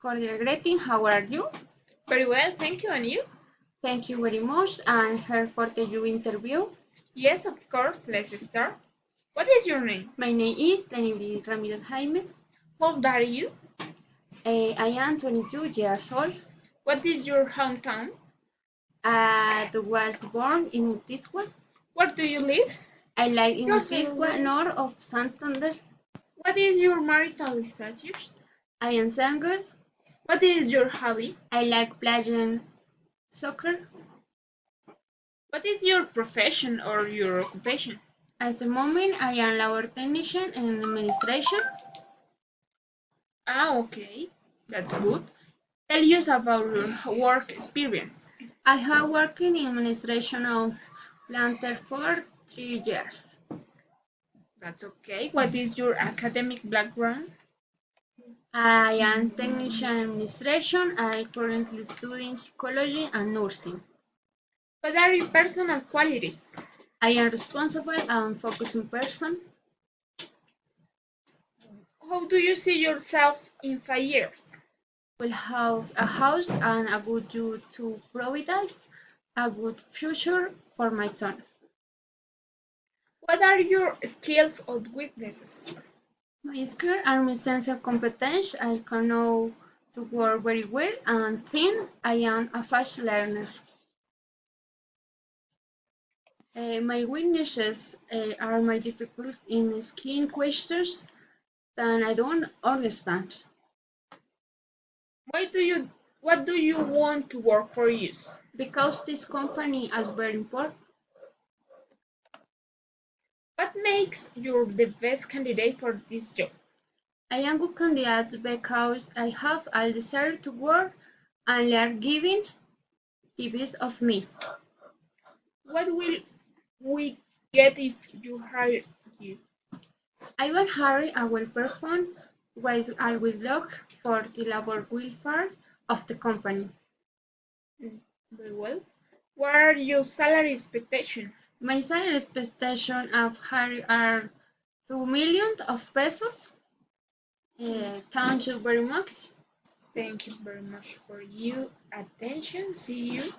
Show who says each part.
Speaker 1: Cordial greeting, how are you?
Speaker 2: Very well, thank you. And you?
Speaker 1: Thank you very much. I'm here for the you interview.
Speaker 2: Yes, of course. Let's start. What is your name?
Speaker 1: My name is Denibri Ramirez Jaime.
Speaker 2: How old are you?
Speaker 1: I am 22 years old.
Speaker 2: What is your hometown?
Speaker 1: I was born in Mutisqua.
Speaker 2: Where do you live?
Speaker 1: I live in Mutisqua, north of Santander.
Speaker 2: What is your marital status?
Speaker 1: I am single.
Speaker 2: What is your hobby?
Speaker 1: I like playing soccer.
Speaker 2: What is your profession or your occupation?
Speaker 1: At the moment, I am labor technician in administration.
Speaker 2: Ah, okay. That's good. Tell us about your work experience.
Speaker 1: I have worked in administration of Planter for 3 years.
Speaker 2: That's okay. What is your academic background?
Speaker 1: I am technician administration. I currently studying psychology and nursing.
Speaker 2: What are your personal qualities?
Speaker 1: I am responsible and focusing person.
Speaker 2: How do you see yourself in 5 years?
Speaker 1: Will have a house and a good job to provide a good future for my son.
Speaker 2: What are your skills or weaknesses?
Speaker 1: My skill and my sense of competence. I can know to work very well and think I am a fast learner. My weaknesses are my difficulties in asking questions that I don't understand.
Speaker 2: Why do you what do you want to work for use?
Speaker 1: Because this company is very important.
Speaker 2: What makes you the best candidate for this job?
Speaker 1: I am good candidate because I have a desire to work and learn giving the best of me.
Speaker 2: What will we get if you hire you?
Speaker 1: I will hire a well perform while always look for the labor welfare of the company.
Speaker 2: Very well. What are your salary expectations?
Speaker 1: My salary expectation of hire are 2 million of pesos. Thank you very much.
Speaker 2: Thank you very much for your attention. See you.